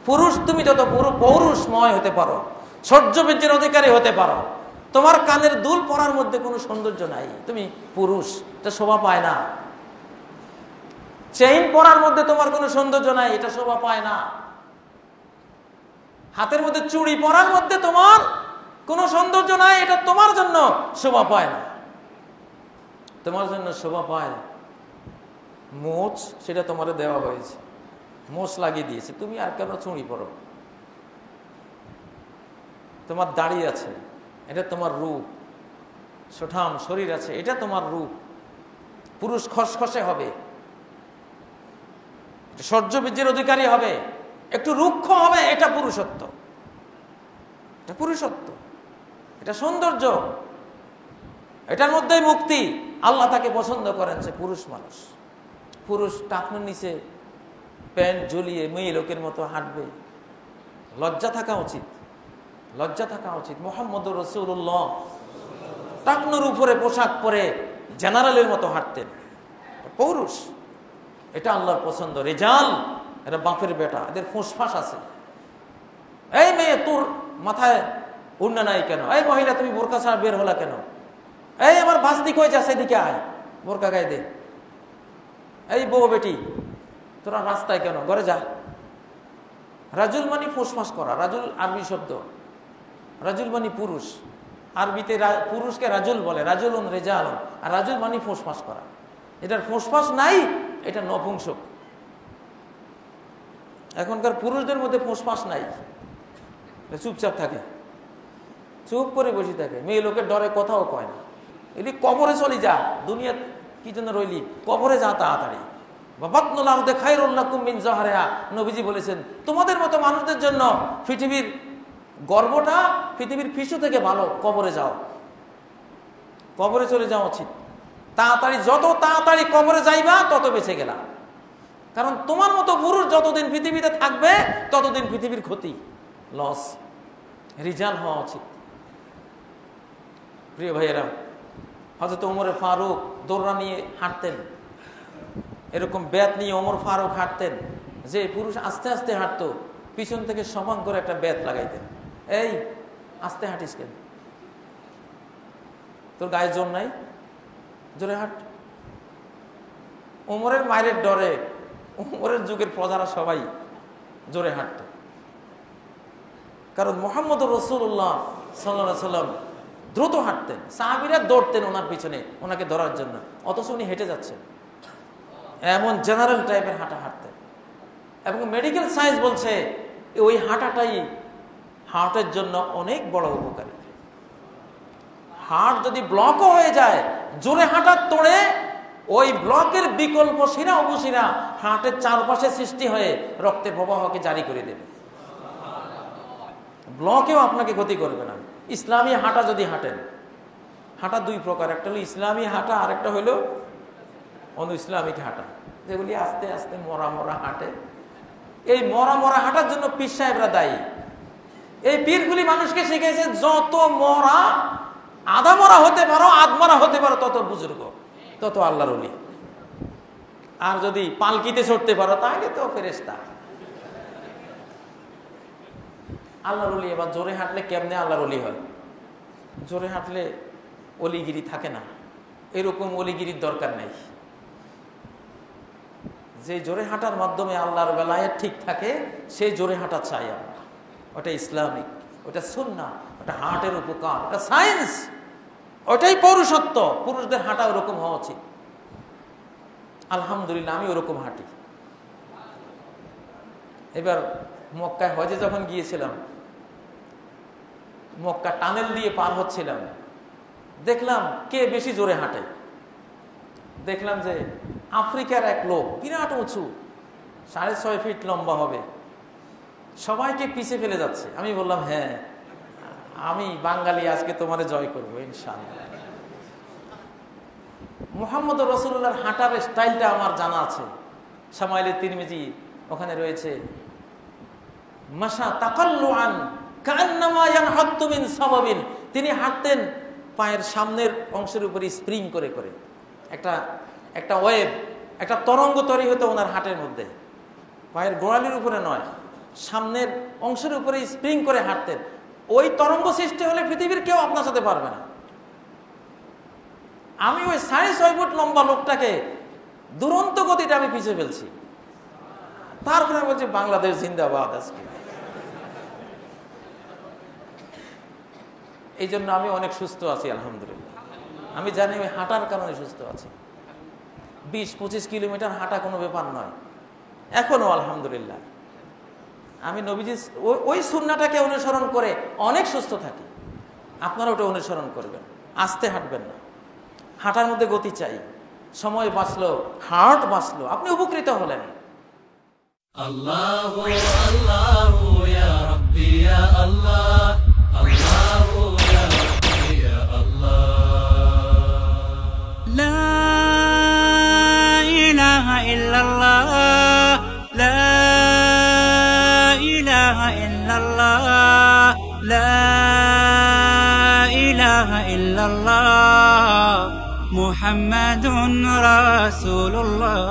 পুরুষ তুমি যত পৌরুষময় হতে পারো, সহ্যবীর্যের অধিকারী হতে পারো, তোমার কানের দুল পরার মধ্যে কোনো সৌন্দর্য নাই। তুমি পুরুষ, এটা শোভা পায় না। চেইন পরার মধ্যে তোমার কোনো সৌন্দর্য নাই, এটা শোভা পায় না। হাতের মধ্যে চুড়ি পরার মধ্যে তোমার কোনো সৌন্দর্য নাই, এটা তোমার জন্য শোভা পায় না। তোমার জন্য শোভা পায় মোচ, সেটা তোমার দেওয়া হয়েছে, মোচ লাগিয়ে দিয়েছে, তুমি আর কেন চুড়ি পরো? তোমার দাড়ি আছে, এটা তোমার রূপ। সুঠাম শরীর আছে, এটা তোমার রূপ। পুরুষ খসখসে হবে, সহ্যবীর্যের অধিকারী হবে, একটু রুক্ষ হবে, এটা পুরুষত্ব। এটা পুরুষত্ব, এটা সৌন্দর্য, এটার মধ্যেই মুক্তি। আল্লাহ তাকে পছন্দ করেন সে পুরুষ মানুষ। পুরুষ টাকনুর নিচে প্যান্ট ঝুলিয়ে মেয়ে লোকের মতো হাঁটবে, লজ্জা থাকা উচিত, লজ্জা থাকা উচিত। মুহাম্মদুর রাসূলুল্লাহ টাকনুর উপরে পোশাক পরে জেনারেলের মতো হাঁটতেন, পৌরুষ। এটা আল্লাহর পছন্দ। রেজাল, এরা বাপের বেটা, এদের ফুসফাস আছে। এই মেয়ে, তোর মাথায় উড়না নাই কেন? এই মহিলা, তুমি বোরকা ছাড়া বের হলা কেন? এই আমার ভাস্তি কই যা, সেদিকে আয়, বোরকা গায়ে দে। এই বউ বেটি, তোরা রাস্তায় কেন? ঘরে যা। রাজুল মানে ফুসফাস করা। রাজুল আরবি শব্দ, রাজুল মানে পুরুষ। আরবিতে পুরুষকে রাজুল বলে, রাজুলুন রেজালুন। আর রাজুল মানে ফুসফাস করা। এটার ফুসফাস নাই, এটা নপুংসক। এখনকার পুরুষদের মধ্যে ফুসফাস নাই, চুপচাপ থাকে, চুপ করে বসে থাকে, মেয়ে লোকের ডরে কথাও কয় না। এটি কবরে চলি যা, দুনিয়া কি জন্য রইলি, কবরে যা তাড়াতাড়ি। নবীজি বলেছেন, তোমাদের মতো মানুষদের জন্য পৃথিবীর গর্বটা পৃথিবীর ফিসু থেকে ভালো, কবরে যাও, কবরে চলে যাওয়া উচিত। তাড়াতাড়ি, যত তাড়াতাড়ি কবরে যাইবা তত বেঁচে গেলা। কারণ তোমার মতো পুরুষ যতদিন পৃথিবীতে থাকবে ততদিন পৃথিবীর ক্ষতি, লস। রিজাল হওয়া উচিত। প্রিয় ভাইয়েরা, হযরত ওমর ফারুক দোররা নিয়ে হাঁটতেন, এরকম বেত নিয়ে ওমর ফারুক হাঁটতেন। যে পুরুষ আস্তে আস্তে হাঁটতো, পিছন থেকে সমান করে একটা বেত লাগাইতেন। এই আস্তে হাঁটিস কেন? তোর গায়ে জোর নাই, জোরে হাঁট। ওমরের মায়ের ডরে ওমরের যুগের প্রজারা সবাই জোরে হাঁটত, কারণ মুহাম্মদুর রাসূলুল্লাহ সাল্লাল্লাহু আলাইহি সাল্লাম দ্রুত হাঁটতেন। সাহাবীরা দৌড়তেন ওনার পিছনে, ওনাকে ধরার জন্য, অথচ উনি হেঁটে যাচ্ছেন। এমন জেনারেল টাইপের হাঁটা হাঁটতেন। এবং মেডিকেল সায়েন্স বলছে ওই হাঁটাটাই হার্টের জন্য অনেক বড় উপকারী। হার্ট যদি ব্লকও হয়ে যায়, জোরে হাঁটার তোড়ে ওই ব্লকের বিকল্প শিরা উপশিরা হার্টের চারপাশে সৃষ্টি হয়ে রক্তের প্রবাহকে জারি করে দেবে। ব্লকেও আপনাকে ক্ষতি করবে না। ইসলামী হাঁটা যদি হাঁটেন, হাঁটা দুই প্রকার, একটা হলো ইসলামী হাঁটা, আর একটা হলো অন্য ইসলামিক হাঁটা, যেগুলি আস্তে আস্তে মরা মরা হাঁটে। এই মরা মরা হাঁটার জন্য পীর সাহেবরা দায়ী। এই পীরগুলি মানুষকে শিখেছে, যত মরা আধা মরা হতে পারো, আধমরা হতে পারো, তত বুজুর্গ, তত আল্লাহর ওলি। আর যদি পালকিতে চড়তে পারো, তাহলে তো ফেরেশতা। আল্লাহর ওলি। এবার জোরে হাঁটলে কেমনে আল্লাহর ওলি হয়? জোরে হাঁটলে অলিগিরি থাকে না, এরকম অলিগিরির দরকার নেই। যে জোরে হাঁটার মাধ্যমে আল্লাহর বেলায় ঠিক থাকে, সেই জোরে হাঁটা চাই আমরা। ওটা ইসলামিক, ওটা সুন্নাহ, ওটা হার্টের উপকার, ওটা সায়েন্স, ওটাই পৌরুষত্ব। পুরুষদের হাঁটা ওরকম হওয়া উচিত। আলহামদুলিল্লাহ, আমি ওরকম হাঁটি। এবার মক্কায় হজে যখন গিয়েছিলাম, মক্কা টানেল দিয়ে পার হচ্ছিলাম, দেখলাম কে বেশি জোরে হাঁটে। দেখলাম যে আফ্রিকার এক লোক, বিরাট উঁচু, 6.5 ফিট লম্বা হবে, সবাইকে পিছে ফেলে যাচ্ছে। আমি বললাম, হ্যাঁ, আমি বাঙালি, আজকে তোমারে জয় করবো ইনশাআল্লাহ। মুহাম্মদুর রাসূলুল্লাহর হাঁটার স্টাইলটা আমার জানা আছে। শামাইলে তিরমিজি ওখানে রয়েছে, মাশা তাকাল্লুআন কান্নামা ইয়ানহাত্তু মিন সাবাবিন। তিনি হাঁটতেন পায়ের সামনের অংশের উপরে স্প্রিং করে করে, একটা ওয়েভ একটা তরঙ্গ তৈরি হতো ওনার হাটের মধ্যে, পায়ের গোড়ালির উপরে নয়, সামনের অংশের উপরে স্প্রিং করে হাঁটতেন। ওই তরঙ্গ সৃষ্টি হলে পৃথিবীর কেউ আপনার সাথে পারবে না। আমি ওই 6.5 ফুট লম্বা লোকটাকে দুরন্ত গতিতে আমি পিছিয়ে ফেলছি। তারপরে বলছি বাংলাদেশ জিন্দাবাদ। আজকে এই জন্য আমি অনেক সুস্থ আছি আলহামদুলিল্লাহ। আমি জানি আমি হাঁটার কারণে সুস্থ আছি। 20-25 কিলোমিটার হাঁটা কোনো ব্যাপার নয় এখনো আলহামদুলিল্লাহ। আমি নবীজি ওই সুন্নাটাকে অনুসরণ করে অনেক সুস্থ থাকি। আপনারা ওটা অনুসরণ করবেন, আস্তে হাঁটবেন না। হাঁটার মধ্যে গতি চাই। সময় বাঁচলো, হার্ট বাঁচলো, আপনি উপকৃত হলেন। আল্লাহু আল্লাহু ইয়া রাব্বি ইয়া আল্লাহ, আল্লাহু ইয়া রাব্বি ইয়া আল্লাহ। লা ইলাহা ইল্লাল্লাহ, লা ইলাহা ইল্লাল্লাহ, লা ইলাহা ইল্লাল্লাহ, মুহাম্মাদুর রাসূলুল্লাহ।